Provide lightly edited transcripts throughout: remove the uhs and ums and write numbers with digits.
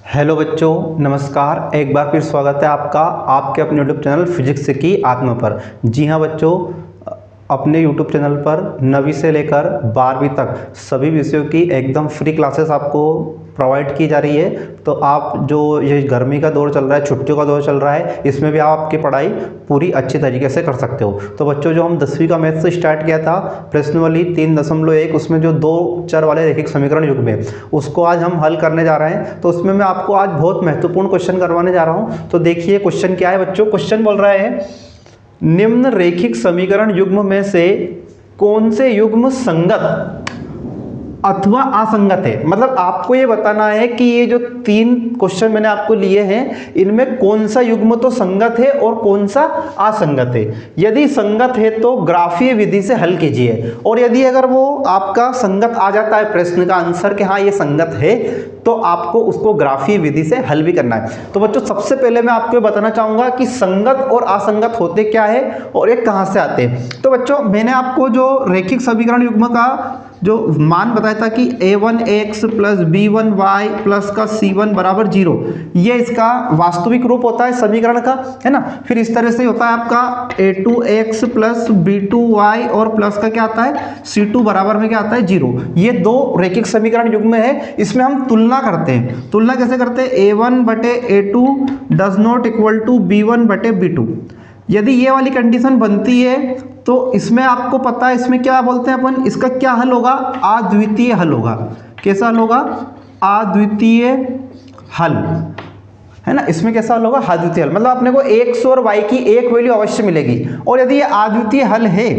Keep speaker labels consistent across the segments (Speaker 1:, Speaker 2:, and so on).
Speaker 1: Hello बच्चों, नमस्कार। एक बार फिर स्वागत है आपका आपके अपने यूट्यूब चैनल फिजिक्स की आत्मा पर। जी हाँ बच्चों, अपने यूट्यूब चैनल पर 9वीं से लेकर 12वीं तक सभी विषयों की एकदम फ्री क्लासेस आपको प्रोवाइड की जा रही है। तो आप जो ये गर्मी का दौर चल रहा है, छुट्टियों का दौर चल रहा है, इसमें भी आप आपकी पढ़ाई पूरी अच्छी तरीके से कर सकते हो। तो बच्चों, जो हम 10वीं का मैथ से स्टार्ट किया था प्रश्नावली 3.1, उसमें जो 2 चर वाले रैखिक समीकरण युग्म है उसको आज हम हल करने जा रहे हैं। तो उसमें मैं आपको आज बहुत महत्वपूर्ण क्वेश्चन करवाने जा रहा हूँ। तो देखिए क्वेश्चन क्या है बच्चों। क्वेश्चन बोल रहा है, निम्न रैखिक समीकरण युग्म में से कौन से युग्म संगत अथवा असंगत है। मतलब आपको ये बताना है कि ये जो 3 क्वेश्चन मैंने आपको लिए हैं इनमें कौन सा युग्म तो संगत है और कौन सा असंगत है। यदि संगत है तो ग्राफीय विधि से हल कीजिए, और यदि अगर वो आपका संगत आ जाता है प्रश्न का आंसर कि हाँ ये संगत है, तो आपको उसको ग्राफीय विधि से हल भी करना है। तो बच्चों, सबसे पहले मैं आपको बताना चाहूंगा कि संगत और असंगत होते क्या है और ये कहां से आते हैं। तो बच्चों, मैंने आपको जो रैखिक समीकरण युग्म का जो मान बताया था कि a1x प्लस b1y प्लस का c1 बराबर 0, ये इसका वास्तविक रूप होता है समीकरण का, है ना। फिर इस तरह से होता है आपका a2x प्लस b2y और प्लस का क्या आता है c2 बराबर में क्या आता है 0। ये 2 रैखिक समीकरण युग्म है। इसमें हम तुलना करते हैं। तुलना कैसे करते हैं? a1 बटे a2 does not equal to b1 बटे b2। यदि ये वाली कंडीशन बनती है तो इसमें आपको पता है इसमें क्या बोलते हैं अपन, इसका क्या हल होगा? अद्वितीय हल होगा। कैसा हल होगा? अद्वितीय हल, है ना। इसमें कैसा हल होगा? अद्वितीय हल। मतलब अपने को x और y की एक वैल्यू अवश्य मिलेगी। और यदि ये अद्वितीय हल है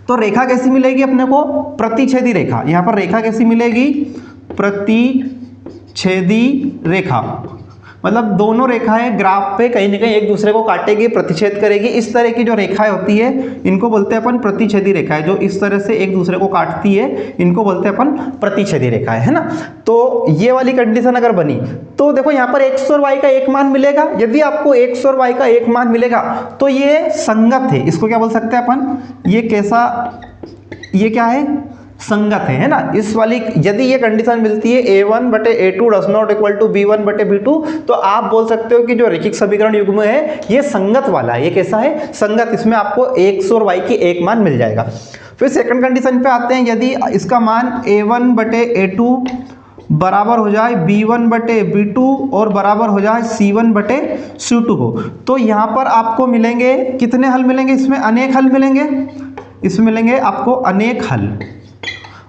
Speaker 1: तो रेखा कैसी मिलेगी अपने को? प्रतिच्छेदी रेखा। यहां पर रेखा कैसी मिलेगी? प्रतिच्छेदी रेखा। मतलब दोनों रेखाएं ग्राफ पे कहीं ना कहीं एक दूसरे को काटेगी, प्रतिच्छेद करेगी। इस तरह की जो रेखाएं होती है इनको बोलते हैं अपन प्रतिच्छेदी रेखाएं। जो इस तरह से एक दूसरे को काटती है इनको बोलते हैं अपन प्रतिच्छेदी रेखाएं, है ना। तो ये वाली कंडीशन अगर बनी तो देखो यहाँ पर x और y का एक मान मिलेगा। यदि आपको x और y का एक मान मिलेगा तो ये संगत है। इसको क्या बोल सकते हैं अपन? ये कैसा, ये क्या है? संगत है ना। इस वाली यदि ये कंडीशन मिलती है a1 बटे a2 does not equal to b1 बटे b2, तो आप बोल सकते हो कि जो रैखिक समीकरण युग्म है ये संगत वाला है। ये कैसा है? संगत। इसमें आपको x और y की एक मान मिल जाएगा। फिर सेकंड कंडीशन पे आते हैं। यदि इसका मान a1 बटे a2 बराबर हो जाए b1 बटे b2 और बराबर हो जाए c1 बटे c2 को, तो यहाँ पर आपको मिलेंगे कितने हल मिलेंगे? इसमें अनेक हल मिलेंगे। इसमें मिलेंगे आपको अनेक हल।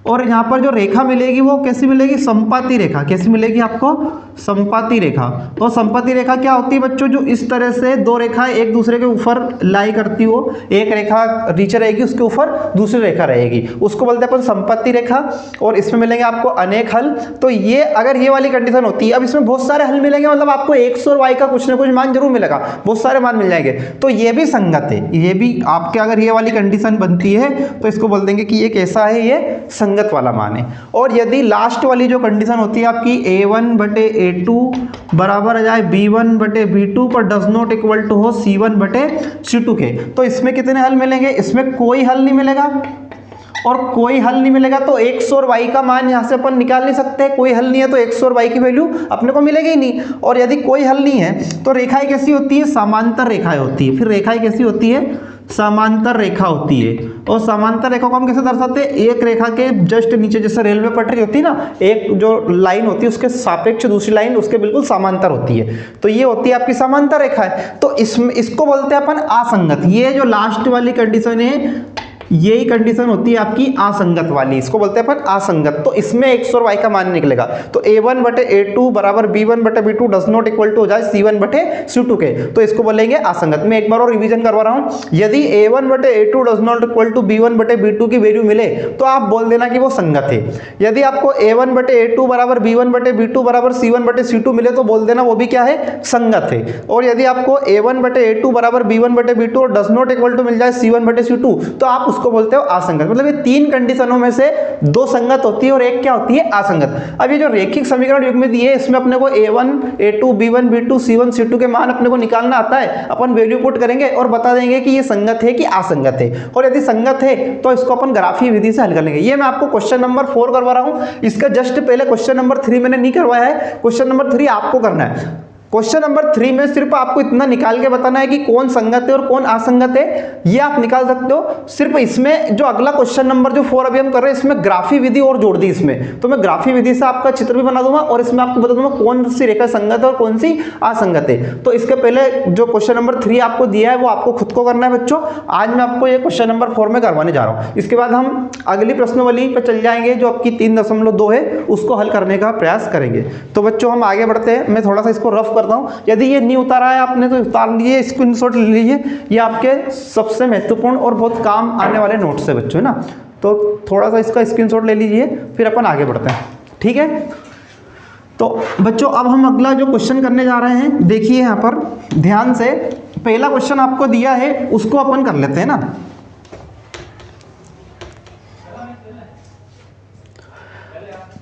Speaker 1: और यहाँ पर जो रेखा मिलेगी वो कैसी मिलेगी? समपाती रेखा। कैसी मिलेगी आपको? समपाती रेखा। और समपाती रेखा क्या होती है बच्चों? जो इस तरह से 2 रेखाएं एक दूसरे के ऊपर लाई करती हो, एक रेखा नीचे रहेगी उसके ऊपर दूसरी रेखा रहेगी, उसको बोलते हैं अपन समपाती रेखा। और इसमें मिलेंगे आपको अनेक हल। तो ये अगर ये वाली कंडीशन होती है, अब इसमें बहुत सारे हल मिलेंगे, मतलब आपको x और y का कुछ ना कुछ मान जरूर मिलेगा, बहुत सारे मान मिल जाएंगे। तो ये भी संगत है। ये भी आपके अगर ये वाली कंडीशन बनती है तो इसको बोल देंगे कि ये कैसा है? ये संगत वाला मान है। और यदि लास्ट वाली जो कंडीशन होती है आपकी a1 बटे a2 बराबर आ जाए b1 बटे b2 पर डज नॉट इक्वल टू हो c1 बटे c2 के, तो इसमें कितने हल मिलेंगे? इसमें कोई हल नहीं मिलेगा। और कोई हल नहीं मिलेगा तो x और y का मान यहां से अपन निकाल नहीं सकते। कोई हल नहीं है तो x और y की वैल्यू अपने को मिलेगी ही नहीं। और यदि कोई हल नहीं है तो रेखाएं कैसी होती है? समांतर रेखाएं होती है। फिर रेखाएं कैसी होती है? समांतर रेखा होती है। और समांतर रेखा को हम कैसे दर्शाते हैं? एक रेखा के जस्ट नीचे, जैसे रेलवे पटरी होती है ना, एक जो लाइन होती है उसके सापेक्ष दूसरी लाइन उसके बिल्कुल समांतर होती है, तो ये होती है आपकी समांतर रेखा है। तो इसमें इसको बोलते हैं अपन असंगत। ये जो लास्ट वाली कंडीशन है यही कंडीशन होती है आपकी असंगत वाली, इसको बोलते हैं अपन असंगत। तो इसमें x और y का मान निकलेगा। तो a1 बटे a2 बराबर b1 बटे b2 does not equal to हो जाए c1 बटे c2 के, तो इसको बोलेंगे असंगत। मैं एक बार और रिवीजन करवा रहा हूं। यदि a1 बटे a2 does not equal to b1 बटे b2 की वैल्यू मिले तो आप बोल देना कि वो संगत है। यदि आपको a1 बटे a2 बराबर b1 बटे b2 बराबर c1 बटे c2 मिले तो बोल देना वो भी क्या है? संगत है। और यदि आपको a1 बटे a2 बराबर b1 बटे b2 और डज नॉट इक्वल टू मिल जाए c1 बटे c2, तो आप उसको बोलते हो असंगत। मतलब ये 3 कंडीशनों में से 2 संगत होती है और एक क्या होती है, असंगत। अब ये जो रेखिक समीकरण युग्म दिए इसमें अपने को a1 a2 b1 b2 c1 c2 के मान अपने को निकालना आता है। अपन वैल्यू पुट करेंगे और बता देंगे कि ये संगत है कि असंगत है, और यदि संगत है तो इसको अपन ग्राफीय विधि से हल कर लेंगे। ये मैं आपको क्वेश्चन नंबर 4 करवा रहा हूं, इसका जस्ट पहले क्वेश्चन नंबर 3 मैंने नहीं करवाया है, क्वेश्चन नंबर 3 आपको करना है। क्वेश्चन नंबर 3 में सिर्फ आपको इतना निकाल के बताना है कि कौन संगत है और कौन असंगत है, ये आप निकाल सकते हो। सिर्फ इसमें जो अगला क्वेश्चन नंबर जो 4 अभी हम कर रहे हैं इसमें ग्राफी विधि और जोड़ दी इसमें, तो मैं ग्राफी विधि से आपका चित्र भी बना दूंगा और इसमें आपको बता दूंगा कौन सी रेखा संगत है और कौन सी असंगत है। तो इसके पहले जो क्वेश्चन नंबर 3 आपको दिया है वो आपको खुद को करना है बच्चों। आज मैं आपको ये क्वेश्चन नंबर 4 में करवाने जा रहा हूँ। इसके बाद हम अगली प्रश्नावली पर चल जाएंगे जो आपकी 3.2 है, उसको हल करने का प्रयास करेंगे। तो बच्चों हम आगे बढ़ते हैं। मैं थोड़ा सा इसको रफ करता हूँ, यदि ये नहीं उतारा है आपने तो उतार लीजिए, स्क्रीनशॉट ले लीजिए। ये आपके सबसे महत्वपूर्ण और बहुत काम आने वाले नोट्स है बच्चों, है ना। तो थोड़ा सा इसका स्क्रीनशॉट ले लीजिए, फिर अपन आगे बढ़ते हैं, ठीक है। तो बच्चों अब हम अगला जो क्वेश्चन करने जा रहे हैं, देखिए यहाँ पर ध्यान से। पहला क्वेश्चन आपको दिया है उसको अपन कर लेते हैं ना।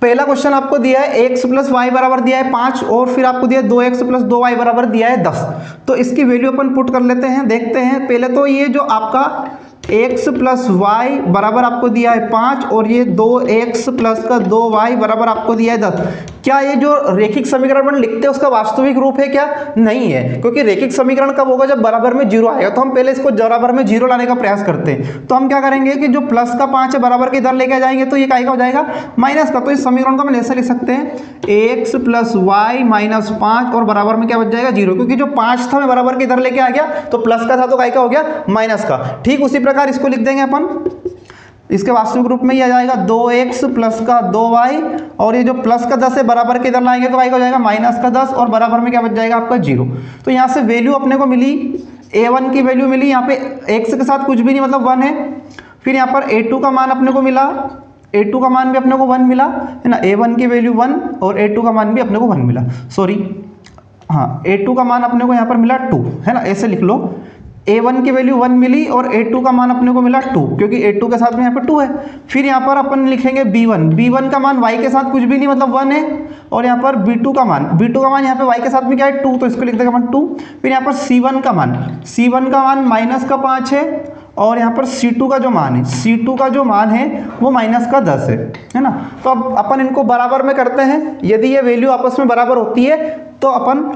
Speaker 1: पहला क्वेश्चन आपको दिया है x प्लस वाई बराबर दिया है 5 और फिर आपको दिया है 2x प्लस 2y बराबर दिया है 10। तो इसकी वैल्यू अपन पुट कर लेते हैं, देखते हैं। पहले तो ये जो आपका x प्लस वाई बराबर आपको दिया है 5 और ये 2x प्लस का 2y बराबर आपको दिया है 10। क्या ये जो रेखिक समीकरण अपन लिखते हैं उसका वास्तविक रूप है क्या? नहीं है, क्योंकि रेखिक समीकरण कब होगा, जब बराबर में 0 आएगा। तो हम पहले इसको बराबर में 0 लाने का प्रयास करते हैं। तो हम क्या करेंगे कि जो प्लस का 5 है बराबर के इधर लेके जाएंगे तो ये काहे का हो जाएगा, माइनस का। तो इस समीकरण को हम ऐसे लिख सकते हैं x प्लस वाई माइनस 5 और बराबर में क्या बच जाएगा 0, क्योंकि जो 5 था मैं बराबर के इधर लेके आ गया तो प्लस का था तो काहे का हो गया, माइनस का। ठीक उसी प्रकार इसको लिख देंगे अपन, इसके वास्तविक रूप में ये आ जाएगा 2x प्लस का 2y और ये जो प्लस का 10 है बराबर के इधर लाएंगे तो y का हो जाएगा माइनस का 10 और बराबर में क्या बच जाएगा आपका 0। तो यहाँ से वैल्यू अपने को मिली, a1 की वैल्यू मिली, यहाँ पे x के साथ कुछ भी नहीं मतलब 1 है। फिर यहाँ पर a2 का मान अपने को मिला, a2 का मान भी अपने को 1 मिला, है ना। a1 की वैल्यू 1 और a2 का मान भी अपने को 1 मिला, सॉरी हाँ a2 का मान अपने को यहाँ पर मिला 2, है ना। ऐसे लिख लो, a1 की वैल्यू 1 मिली और a2 का मान अपने को मिला 2, क्योंकि a2 के साथ में यहाँ पर 2 है। फिर यहाँ पर अपन लिखेंगे b1 का मान y के साथ कुछ भी नहीं मतलब 1 है, और यहाँ पर b2 का मान यहाँ पे y के साथ में क्या है 2, तो इसको लिख देगा अपन 2। फिर यहाँ पर c1 का मान माइनस का 5 है और यहाँ पर c2 का जो मान है वो माइनस का 10 है ना। तो अब अपन इनको बराबर में करते हैं। यदि ये वैल्यू आपस में बराबर होती है तो अपन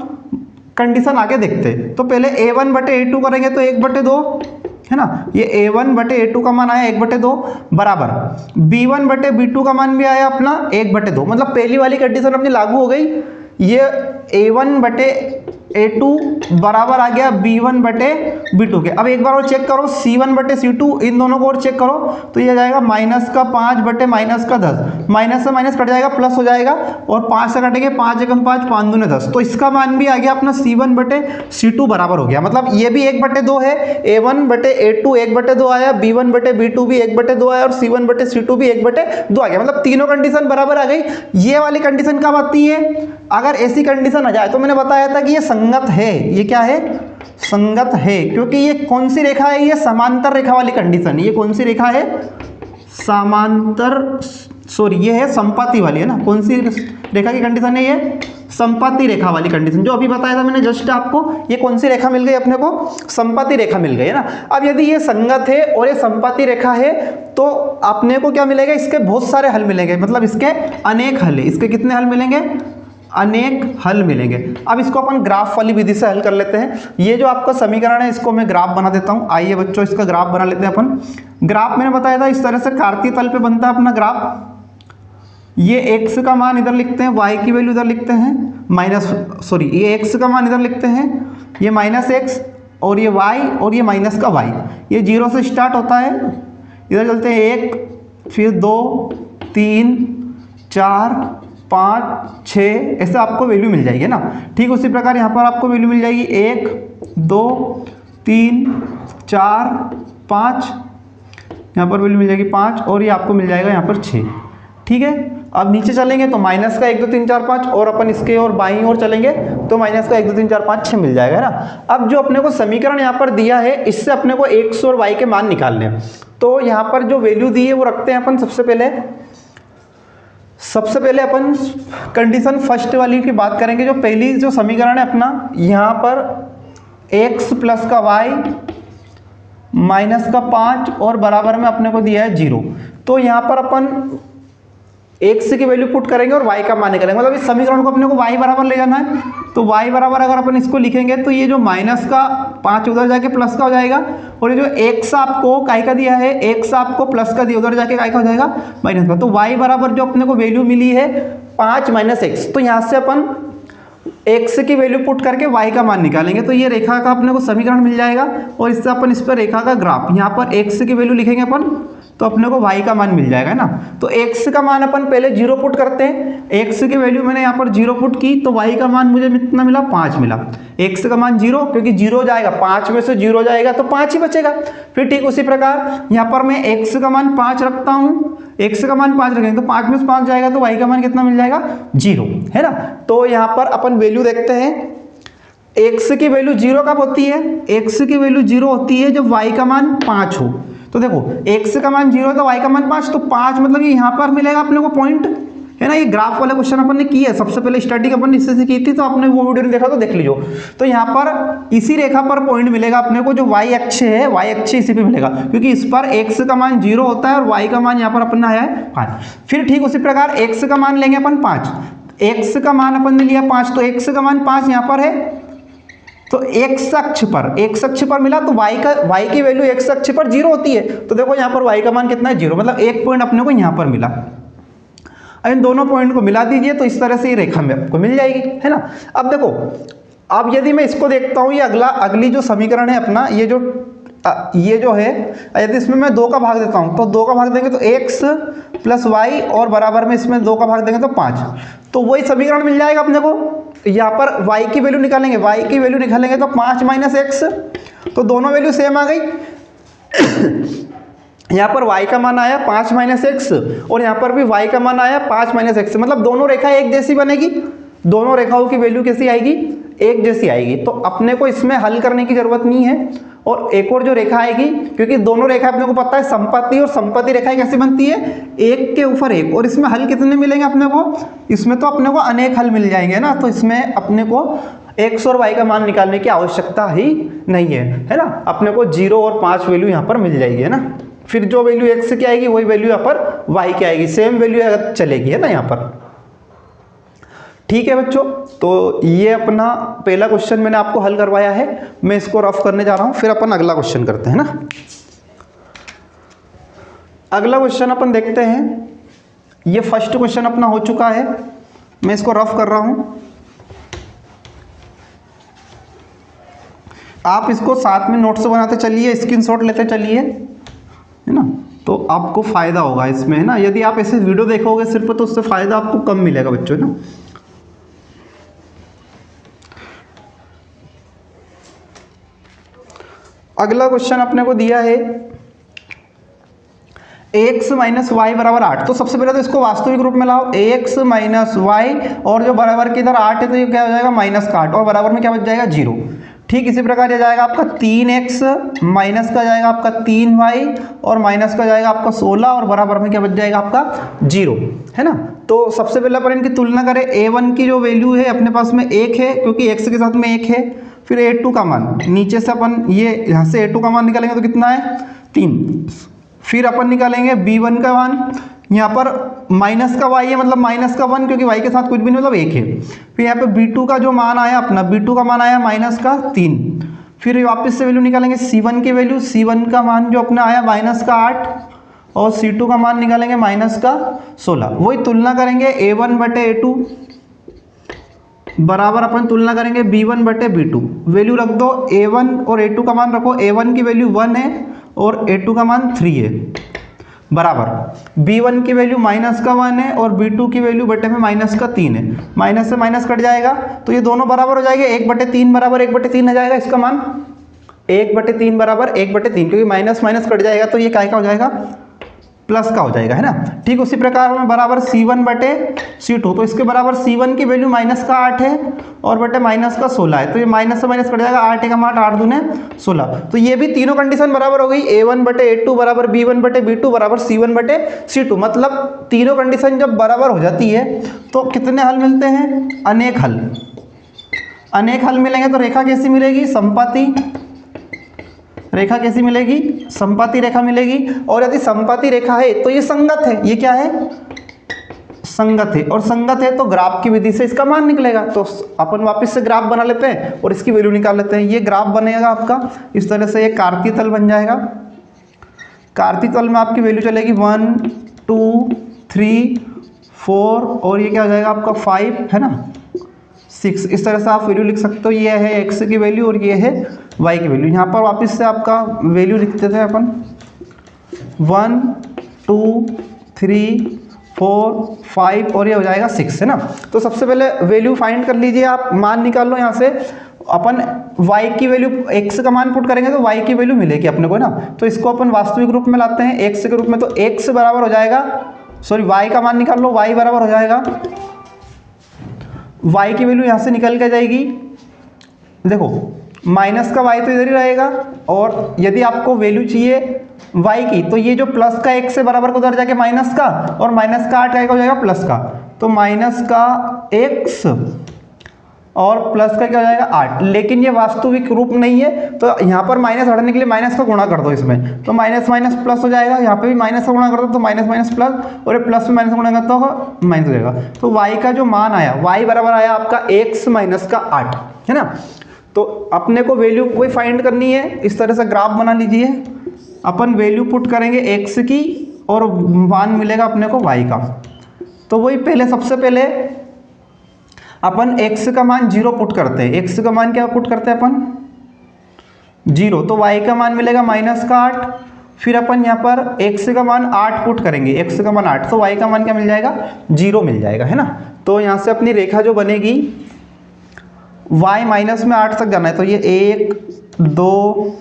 Speaker 1: कंडीशन आगे देखते हैं। तो पहले a1 बटे a2 करेंगे तो 1/2 है ना। ये a1 बटे a2 का मान आया 1/2 बराबर b1 बटे b2 का मान भी आया अपना 1/2। मतलब पहली वाली कंडीशन अपनी लागू हो गई। ये a1 बटे a2 बराबर आ गया b1 बटे b2 के। अब एक बार और चेक करो c1 बटे c2, इन दोनों को और चेक करो तो ये जाएगा माइनस का 5 बटे माइनस का 10, माइनस से माइनस कट जाएगा प्लस हो जाएगा और 5 से कटेंगे 5 एकम 5 5 दूने 10। तो इसका मान भी आ गया अपना c1 बटे c2 बराबर हो गया। मतलब ये भी 1/2 है, a1 बटे a2 1/2 आया, b1 बटे b2 भी 1/2 आया और c1 बटे c2 भी 1/2 आ गया। मतलब तीनों कंडीशन बराबर आ गई। ये वाली कंडीशन कब आती है, अगर ऐसी कंडीशन आ जाए तो मैंने बताया था कि ये संगत है। ये क्या है, संगत है, क्योंकि ये कौन सी रेखा है, ये समांतर रेखा वाली कंडीशन। ये कौन सी रेखा है, समांतर, सॉरी ये है संपाती वाली, है ना। कौन सी रेखा की कंडीशन है, ये संपाती रेखा वाली कंडीशन जो अभी बताया था मैंने जस्ट आपको। ये कौन सी रेखा मिल गई अपने को, संपाती रेखा मिल गई, है ना। अब यदि ये संगत है और ये संपाती रेखा है तो अपने को क्या मिलेगा, इसके बहुत सारे हल मिलेंगे। मतलब इसके अनेक हल है। इसके कितने हल मिलेंगे, अनेक हल मिलेंगे। अब इसको अपन ग्राफ वाली विधि से हल कर लेते हैं। ये जो आपका समीकरण है इसको मैं ग्राफ बना देता हूँ। आइए बच्चों इसका ग्राफ बना लेते हैं अपन। ग्राफ मैंने बताया था इस तरह से कार्तीय तल पे बनता है अपना ग्राफ। ये x का मान इधर लिखते हैं, y की वैल्यू इधर लिखते हैं, ये x का मान इधर लिखते हैं, ये -x और ये y और ये माइनस का y। ये 0 से स्टार्ट होता है, इधर चलते हैं 1 फिर 2 3 4 5 6, ऐसे आपको वैल्यू मिल जाएगी ना। ठीक उसी प्रकार यहाँ पर आपको वैल्यू मिल जाएगी 1 2 3 4 5, यहाँ पर वैल्यू मिल जाएगी 5 और ये आपको मिल जाएगा यहाँ पर 6। ठीक है, अब नीचे चलेंगे तो माइनस का 1 2 3 4 5 और अपन इसके और बाईं ओर चलेंगे तो माइनस का 1 2 3 4 5 6 मिल जाएगा, है ना। अब जो अपने को समीकरण यहाँ पर दिया है इससे अपने को x और y के मान निकालने हैं। तो यहाँ पर जो वैल्यू दी है वो रखते हैं अपन सबसे पहले अपन कंडीशन फर्स्ट वाली की बात करेंगे। जो पहली जो समीकरण है अपना, यहाँ पर x प्लस का y माइनस का 5 और बराबर में अपने को दिया है 0। तो यहाँ पर अपन x की वैल्यू पुट करेंगे और y का मान निकालेंगे। मतलब इस समीकरण को अपने को y बराबर ले जाना है। तो y बराबर अगर अपन इसको लिखेंगे तो ये जो माइनस का 5 उधर जाके प्लस का हो जाएगा, और ये जो x आपको काय का दिया है, x आपको प्लस का दिया, उधर जाके काय का हो जाएगा, माइनस का। तो y बराबर जो अपने को वैल्यू मिली है 5 माइनस x, तो यहाँ से अपन x की वैल्यू पुट करके y का मान निकालेंगे। तो ये रेखा का अपने को समीकरण मिल जाएगा, और इससे अपन इस पर रेखा का ग्राफ, यहाँ पर x की वैल्यू लिखेंगे अपन तो अपने को y का मान मिल जाएगा, है ना। तो x का मान अपन पहले 0 पुट करते हैं। x की वैल्यू मैंने यहाँ पर 0 पुट की, तो y का मान मुझे कितना मिला, 5 मिला। x का मान 0, क्योंकि 0 जाएगा, 5 में से 0 जाएगा तो 5 ही बचेगा। फिर ठीक उसी प्रकार यहाँ पर मैं x का मान 5 रखता हूँ, x का मान 5 रखेंगे तो 5 में से 5 जाएगा तो y का मान कितना मिल जाएगा, 0, है ना। तो यहाँ पर अपन वैल्यू देखते हैं, x की वैल्यू 0 कब होती है, x की वैल्यू 0 होती है जब y का मान 5 हो। तो देखो x का मान 0 है तो y का मान 5, तो 5 मतलब ये यहाँ पर मिलेगा अपने को पॉइंट, है ना। ये ग्राफ वाला क्वेश्चन अपन ने किया है, सबसे पहले स्टैटिक अपन इससे से की थी, तो आपने वो वीडियो नहीं देखा तो देख लीजिए। तो यहाँ पर इसी रेखा पर पॉइंट मिलेगा अपने को, जो y अक्ष है, y अक्ष इसी पे मिलेगा, क्योंकि इस पर x का मान 0 होता है और y का मान यहाँ पर अपना है 5। फिर ठीक उसी प्रकार x का मान लेंगे अपन 5, x का मान अपन ने लिया 5, तो x का मान 5 यहाँ पर है। तो x अक्ष पर मिला, तो y की वैल्यू x अक्ष पर 0 होती है। तो देखो यहाँ पर y का मान कितना है, 0, मतलब एक पॉइंट अपने को यहाँ पर मिला। अब इन दोनों पॉइंट को मिला दीजिए, तो इस तरह से ये रेखा में आपको मिल जाएगी, है ना। अब देखो, अब यदि मैं इसको देखता हूँ, ये अगली जो समीकरण है अपना, ये जो है, यदि इसमें मैं 2 का भाग देता हूँ, तो 2 का भाग देंगे तो x प्लस वाई, और बराबर में इसमें 2 का भाग देंगे तो 5, तो वही समीकरण मिल जाएगा अपने को। यहाँ पर y की वैल्यू निकालेंगे, तो 5 माइनस एक्स, तो दोनों वैल्यू सेम आ गई। यहाँ पर y का मान आया 5 माइनस एक्स, और यहाँ पर भी y का मान आया 5 माइनस एक्स, मतलब दोनों रेखा एक जैसी बनेगी, दोनों रेखाओं की वैल्यू कैसी आएगी, एक जैसी आएगी। तो अपने को इसमें हल करने की जरूरत नहीं है। और एक और जो रेखा आएगी, क्योंकि दोनों रेखा अपने को पता है समपति, और समपति रेखाएं कैसी बनती है, एक के ऊपर एक। और इसमें हल कितने मिलेंगे अपने को, इसमें तो अपने को अनेक हल मिल जाएंगे ना। तो इसमें अपने को x और y का मान निकालने की आवश्यकता ही नहीं है ना। अपने को 0 और 5 वैल्यू यहाँ पर मिल जाएगी, है ना। फिर जो वैल्यू x की आएगी वही वैल्यू यहाँ पर y की आएगी, सेम वैल्यू चलेगी, है ना यहाँ पर। ठीक है बच्चों, तो ये अपना पहला क्वेश्चन मैंने आपको हल करवाया है, मैं इसको रफ करने जा रहा हूँ, फिर अपन अगला क्वेश्चन करते हैं ना। अगला क्वेश्चन अपन देखते हैं, ये फर्स्ट क्वेश्चन अपना हो चुका है, मैं इसको रफ कर रहा हूँ। आप इसको साथ में नोट्स बनाते चलिए, स्क्रीनशॉट लेते चलिए, है ना, तो आपको फायदा होगा इसमें, है ना। यदि आप ऐसे वीडियो देखोगे सिर्फ तो उससे फायदा आपको कम मिलेगा बच्चों, है ना। अगला क्वेश्चन अपने को दिया है x माइनस वाई बराबर 8। तो सबसे पहले तो इसको वास्तविक रूप में लाओ, x माइनस वाई, और जो बराबर के इधर 8 है तो ये क्या हो जाएगा, माइनस का 8, और बराबर में क्या बच जाएगा, 0। ठीक इसी प्रकार ये जाएगा आपका 3x, माइनस का जाएगा आपका 3y, और माइनस का जाएगा आपका 16, और बराबर में क्या बच जाएगा आपका 0, है ना। तो सबसे पहले अपन इनकी तुलना करें। a1 की जो वैल्यू है अपने पास में 1 है, क्योंकि x के साथ में 1 है। फिर a2 का मान, नीचे से अपन ये यहाँ से a2 का मान निकालेंगे तो कितना है, 3। फिर अपन निकालेंगे b1 का मान, यहाँ पर माइनस का y है, मतलब माइनस का 1, क्योंकि y के साथ कुछ भी नहीं, मतलब 1 है। फिर यहाँ पे b2 का जो मान आया अपना, b2 का मान आया माइनस का 3। फिर वापस से वैल्यू निकालेंगे c1 की वैल्यू, c1 का मान जो अपना आया माइनस का 8, और c2 का मान निकालेंगे माइनस का 16। वही तुलना करेंगे a1 बटे a2 बराबर अपन तुलना करेंगे b1 बटे b2। वैल्यू रख दो, a1 और a2 का मान रखो, a1 की वैल्यू 1 है और a2 का मान 3 है, बराबर b1 की वैल्यू माइनस का 1 है और b2 की वैल्यू बटे में माइनस का 3 है। माइनस से माइनस कट जाएगा तो ये दोनों बराबर हो जाएंगे, 1/3 बराबर 1/3 आ जाएगा इसका मान, 1/3 बराबर 1/3, क्योंकि माइनस माइनस कट जाएगा तो ये काय का हो जाएगा, प्लस का हो जाएगा, है ना। ठीक उसी प्रकार में बराबर C1 बटे C2, तो इसके बराबर C1 की वैल्यू माइनस का 8 है और बटे माइनस का 16 है, तो ये माइनस से माइनस कट जाएगा, 8 एकम 8, 8 दूने 16। तो ये भी तीनों कंडीशन बराबर हो गई, A1 बटे A2 बराबर B1 बटे B2 बराबर C1 बटे C2। मतलब तीनों कंडीशन जब बराबर हो जाती है तो कितने हल मिलते हैं? अनेक हल। अनेक हल मिलेंगे तो रेखा कैसी मिलेगी? समपाती रेखा कैसी मिलेगी? समपाती रेखा मिलेगी। और यदि समपाती रेखा है तो ये संगत है। ये क्या है? संगत है। और संगत है तो ग्राफ की विधि से इसका मान निकलेगा। तो अपन वापस से ग्राफ बना लेते हैं और इसकी वैल्यू निकाल लेते हैं। ये ग्राफ बनेगा आपका इस तरह से, ये कार्तीय तल बन जाएगा। कार्तीय तल में आपकी वैल्यू चलेगी 1 2 3 4 और ये क्या हो जाएगा आपका 5, है ना, 6। इस तरह से आप वैल्यू लिख सकते हो। ये है x की वैल्यू और ये है y की वैल्यू। यहाँ पर वापस से आपका वैल्यू लिख देते हैं अपन 1 2 3 4 5 और ये हो जाएगा 6, है ना। तो सबसे पहले वैल्यू फाइंड कर लीजिए, आप मान निकाल लो यहाँ से। अपन y की वैल्यू, x का मान पुट करेंगे तो y की वैल्यू मिलेगी अपने को, ना। तो इसको अपन वास्तविक रूप में लाते हैं x के रूप में, तो x बराबर हो जाएगा, सॉरी y का मान निकाल लो, y बराबर हो जाएगा, y की वैल्यू यहाँ से निकल के जाएगी। देखो माइनस का y तो इधर ही रहेगा, और यदि आपको वैल्यू चाहिए y की तो ये जो प्लस का x से बराबर को उधर जाके माइनस का, और माइनस का 8 आएगा हो जाएगा प्लस का, तो माइनस का x और प्लस का क्या हो जाएगा 8। लेकिन ये वास्तविक रूप नहीं है, तो यहाँ पर माइनस हटाने के लिए माइनस का गुणा कर दो इसमें, तो माइनस माइनस प्लस हो जाएगा। यहाँ पे भी माइनस का गुणा कर दो तो माइनस माइनस प्लस, और ये प्लस में माइनस का गुणा करता होगा माइनस हो जाएगा। तो y का जो मान आया, y बराबर आया आपका x माइनस का 8, है ना। तो अपने को वैल्यू कोई फाइंड करनी है, इस तरह से ग्राफ बना लीजिए। अपन वैल्यू पुट करेंगे x की और मान मिलेगा अपने को y का। तो वही पहले, सबसे पहले अपन x का मान 0 पुट करते हैं। x का मान क्या पुट करते हैं अपन? 0। तो y का मान मिलेगा माइनस का 8। फिर अपन यहाँ पर x का मान 8 पुट करेंगे, x का मान 8, तो y का मान क्या मिल जाएगा? 0 मिल जाएगा, है ना। तो यहाँ से अपनी रेखा जो बनेगी, y माइनस में 8 तक जाना है, तो ये 1 2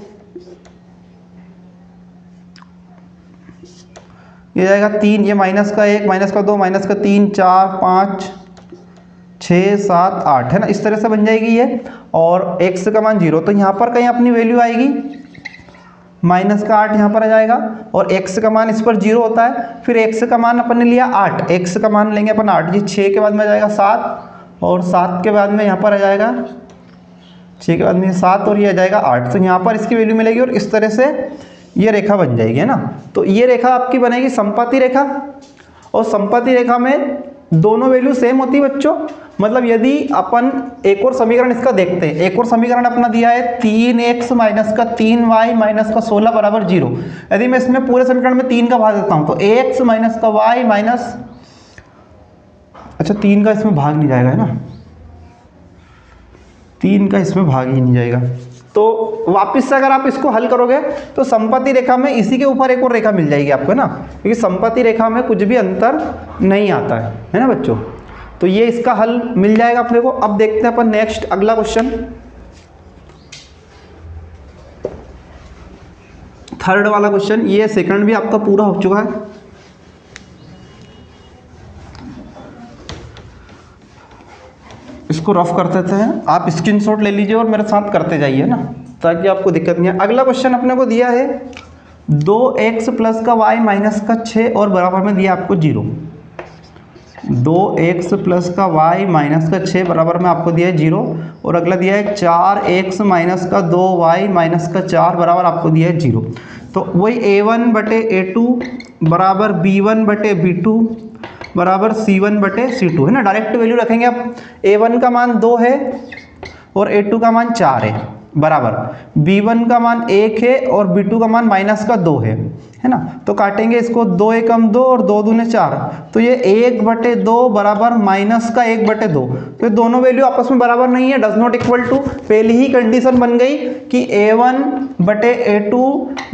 Speaker 1: ये जाएगा 3, ये माइनस का 1 माइनस का 2 माइनस का 3 4 5 6 7 8, है ना। इस तरह से बन जाएगी ये। और x का मान 0, तो यहाँ पर कहीं अपनी वैल्यू आएगी माइनस का 8 यहाँ पर आ जाएगा, और x का मान इस पर 0 होता है। फिर x का मान अपन ने लिया 8, x का मान लेंगे अपन 8, ये 6 के बाद में आ जाएगा 7, और 7 के बाद में यहाँ पर आ जाएगा 6 के बाद में 7, और ये आ जाएगा 8। तो यहाँ पर इसकी वैल्यू मिलेगी, और इस तरह से ये रेखा बन जाएगी, है ना। तो ये रेखा आपकी बनेगी समपाती रेखा, और समपाती रेखा में दोनों वैल्यू सेम होती है बच्चों। मतलब यदि अपन एक और समीकरण इसका देखते हैं, एक और समीकरण अपना दिया है 3x माइनस का 3y माइनस का 16 बराबर 0। यदि मैं इसमें पूरे समीकरण में 3 का भाग देता हूं तो ax माइनस का y माइनस, अच्छा 3 का इसमें भाग नहीं जाएगा, है ना, 3 का इसमें भाग ही नहीं जाएगा। तो वापस से अगर आप इसको हल करोगे तो समपाती रेखा में इसी के ऊपर एक और रेखा मिल जाएगी आपको, ना, क्योंकि समपाती रेखा में कुछ भी अंतर नहीं आता है ना बच्चों। तो ये इसका हल मिल जाएगा अपने को। अब देखते हैं अपन नेक्स्ट अगला क्वेश्चन, थर्ड वाला क्वेश्चन। ये सेकंड भी आपका पूरा हो चुका है। इसको रफ कर देते हैं, आप स्क्रीनशॉट ले लीजिए और मेरे साथ करते जाइए ना, ताकि आपको दिक्कत नहीं है। अगला क्वेश्चन अपने को दिया है 2x प्लस का y माइनस का 6 और बराबर में दिया आपको 0। 2x प्लस का y माइनस का 6 बराबर में आपको दिया है 0, और अगला दिया है 4x माइनस का 2y माइनस का 4 बराबर आपको दिया है 0। तो वही a1 बटे a2 बराबर b1 बटे b2 बराबर c1 बटे c2, है ना। डायरेक्ट वैल्यू रखेंगे। अब a1 का मान 2 है और a2 का मान 4 है, बराबर b1 का मान 1 है और b2 का मान माइनस का 2 है ना। तो काटेंगे इसको, 2 एकम 2 और 2 दूने 4, तो ये 1 बटे 2 बराबर माइनस का 1 बटे 2। तो ये दोनों वैल्यू आपस में बराबर नहीं है, डज नॉट इक्वल टू। पहली ही कंडीशन बन गई कि a1 बटे a2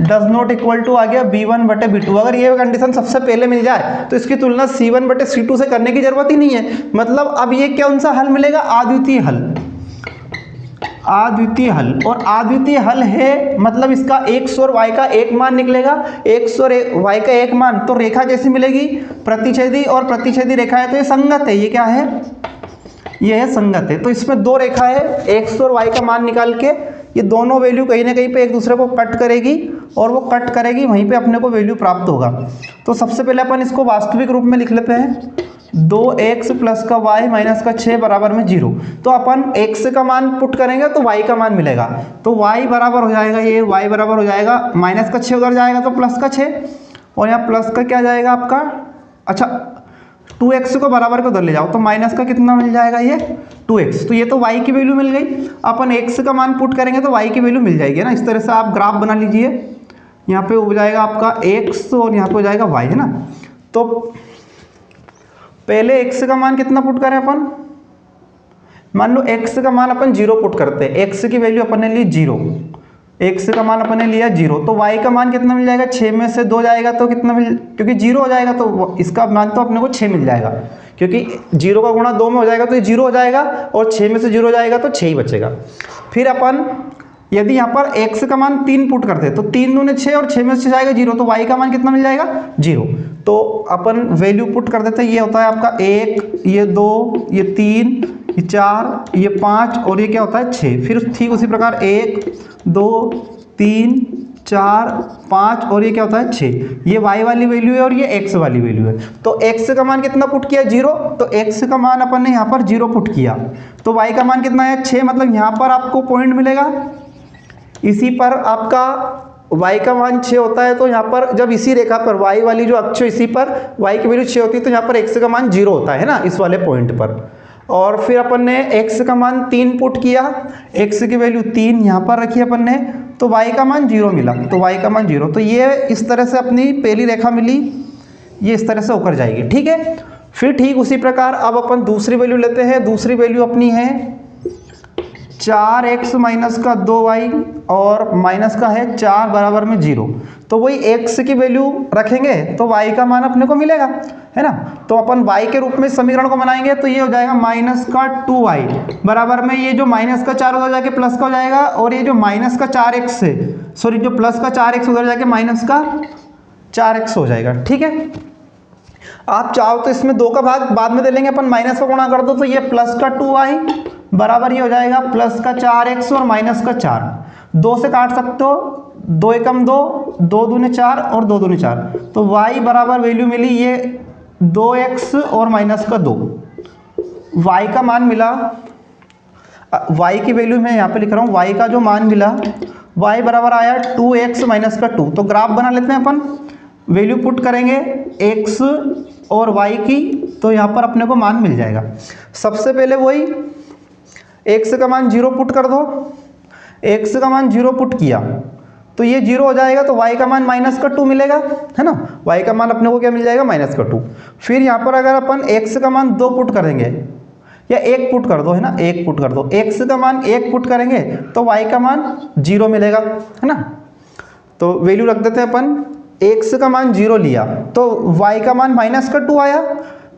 Speaker 1: does not equal to आ गया b1 बटे b2। अगर ये कंडीशन सबसे पहले मिल जाए तो इसकी तुलना c1 बटे c2 से करने की जरूरत ही नहीं है। मतलब अब ये कौन सा हल मिलेगा? अद्वितीय हल। अद्वितीय हल, और अद्वितीय हल है मतलब इसका x और y का एक मान निकलेगा, x और y का एक मान, तो रेखा कैसी मिलेगी, प्रतिच्छेदी, और प्रतिच्छेदी रेखा है तो ये संगत है, ये क्या है, ये है संगत है। तो इसमें दो रेखा है, x और y का मान निकाल के ये दोनों वैल्यू कहीं ना कहीं पे एक दूसरे को कट करेगी, और वो कट करेगी वहीं पे अपने को वैल्यू प्राप्त होगा। तो सबसे पहले अपन इसको वास्तविक रूप में लिख लेते हैं, 2x प्लस का y माइनस का 6 बराबर में 0। तो अपन x का मान पुट करेंगे तो y का मान मिलेगा, तो y बराबर हो जाएगा, ये y बराबर हो जाएगा माइनस का 6 उधर जाएगा तो प्लस का 6, और यहाँ प्लस का क्या जाएगा आपका, अच्छा 2x को बराबर को उधर ले जाओ तो माइनस का कितना मिल जाएगा, ये 2x। तो ये तो y की वैल्यू मिल गई, अपन x का मान पुट करेंगे तो y की वैल्यू मिल जाएगी ना। इस तरह से आप ग्राफ बना लीजिए, यहाँ पे हो जाएगा आपका x और यहाँ पे हो जाएगा y, है ना। तो पहले x का मान कितना पुट करें अपन, मान लो x का मान अपन 0 पुट करते हैं, x की वैल्यू अपन ने ली 0, x का मान अपन ने लिया 0, तो y का मान कितना मिल जाएगा, 6 में से 2 जाएगा तो कितना मिल, क्योंकि 0 हो जाएगा तो इसका मान तो अपने को 6 मिल जाएगा, क्योंकि 0 का गुणा 2 में हो जाएगा तो ये 0 हो जाएगा, और 6 में से 0 हो जाएगा तो 6 ही बचेगा। फिर अपन यदि यहाँ पर x का मान 3 पुट करते हैं तो 3 दूने 6 और 6 में से जाएगा 0, तो y का मान कितना मिल जाएगा 0। तो अपन वैल्यू पुट कर देते हैं, ये होता है आपका 1, ये 2, ये 3, ये 4, ये 5 और ये क्या होता है 6। फिर ठीक उसी प्रकार 1, 2, 3, 4, 5 और ये क्या होता है 6। ये y वाली वैल्यू है और ये x वाली वैल्यू है। तो x का मान कितना पुट किया 0, तो x का मान अपन ने यहाँ पर 0 पुट किया, तो y का मान कितना है 6, मतलब यहाँ पर आपको पॉइंट मिलेगा, इसी पर आपका y का मान 6 होता है। तो यहाँ पर जब इसी रेखा पर y वाली जो अक्ष इसी पर y की वैल्यू 6 होती है तो यहाँ पर x का मान 0 होता है ना, इस वाले पॉइंट पर। और फिर अपन ने x का मान 3 पुट किया, x की वैल्यू 3 यहाँ पर रखी अपन ने, तो y का मान 0 मिला, तो y का मान 0। तो ये इस तरह से अपनी पहली रेखा मिली, ये इस तरह से होकर जाएगी, ठीक है। फिर ठीक उसी प्रकार अब अपन दूसरी वैल्यू लेते हैं, दूसरी वैल्यू अपनी है 4x माइनस का 2y और माइनस का है 4 बराबर में 0। तो वही x की वैल्यू रखेंगे तो y का मान अपने को मिलेगा, है ना। तो अपन y के रूप में समीकरण को बनाएंगे तो ये हो जाएगा माइनस का 2y बराबर में ये जो माइनस का 4 उधर जाके प्लस का हो जाएगा, और ये जो माइनस का 4x है, सॉरी जो प्लस का 4x उधर जाके माइनस का 4x हो जाएगा, ठीक है। आप चाहो तो इसमें 2 का भाग बाद में दे लेंगे अपन, माइनस का गुणा कर दो तो ये प्लस का 2y बराबर ये हो जाएगा प्लस का 4x और माइनस का 4, 2 से काट सकते हो, 2 एकम 2, 2 दूने 4 और 2 दूने 4, तो y बराबर वैल्यू मिली ये 2x और माइनस का 2। y का मान मिला, y की वैल्यू मैं यहाँ पे लिख रहा हूँ, y का जो मान मिला y बराबर आया 2x माइनस का 2। तो ग्राफ बना लेते हैं अपन, वैल्यू पुट करेंगे x और y की, तो यहाँ पर अपने को मान मिल जाएगा। सबसे पहले वही x का मान 0 पुट कर दो, x का मान 0 पुट किया तो ये 0 हो जाएगा, तो y का मान माइनस का 2 मिलेगा, है ना। y का मान अपने को क्या मिल जाएगा माइनस का 2। फिर यहाँ पर अगर अपन x का मान 2 पुट करेंगे या 1 पुट कर दो, है ना, 1 पुट कर दो, x का मान 1 पुट करेंगे तो y का मान 0 मिलेगा, है ना। तो वैल्यू रख देते हैं अपन, x का मान 0 लिया तो y का मान माइनस का 2 आया,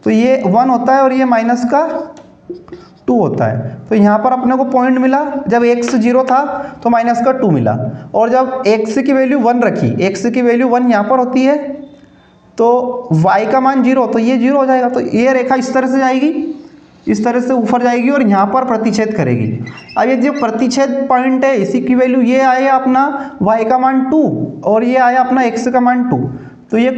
Speaker 1: तो ये 1 होता है और ये माइनस का 2 होता है। तो यहाँ पर अपने को पॉइंट मिला, जब x 0 था तो माइनस का 2 मिला, और जब x की वैल्यू 1 रखी, x की वैल्यू 1 यहाँ पर होती है तो y का मान 0, तो ये 0 हो जाएगा। तो ये रेखा इस तरह से जाएगी, इस तरह से ऊपर जाएगी और यहाँ पर प्रतिच्छेद करेगी। अब ये जो प्रतिच्छेद पॉइंट है इसी की वैल्यू ये आया अपना y का मान 2 और ये आया अपना x का मान 2, तो ये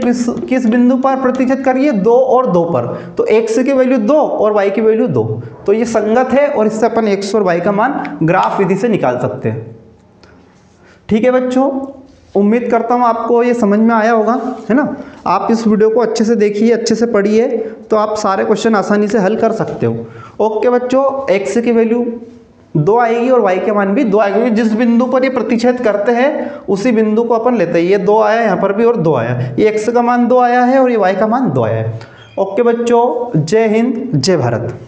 Speaker 1: किस बिंदु पर प्रतिच्छेद करिए 2 और 2 पर, तो x की वैल्यू 2 और y की वैल्यू 2, तो ये संगत है और इससे अपन x और y का मान ग्राफ विधि से निकाल सकते हैं। ठीक है बच्चों, उम्मीद करता हूँ आपको ये समझ में आया होगा, है ना। आप इस वीडियो को अच्छे से देखिए, अच्छे से पढ़िए, तो आप सारे क्वेश्चन आसानी से हल कर सकते हो। ओके बच्चों, x की वैल्यू 2 आएगी और y के मान भी 2 आएगी। जिस बिंदु पर ये प्रतिच्छेद करते हैं उसी बिंदु को अपन लेते हैं। ये 2 आया यहाँ पर भी और 2 आया, ये x का मान 2 आया है और ये y का मान 2 आया है। ओके बच्चों, जय हिंद, जय भारत।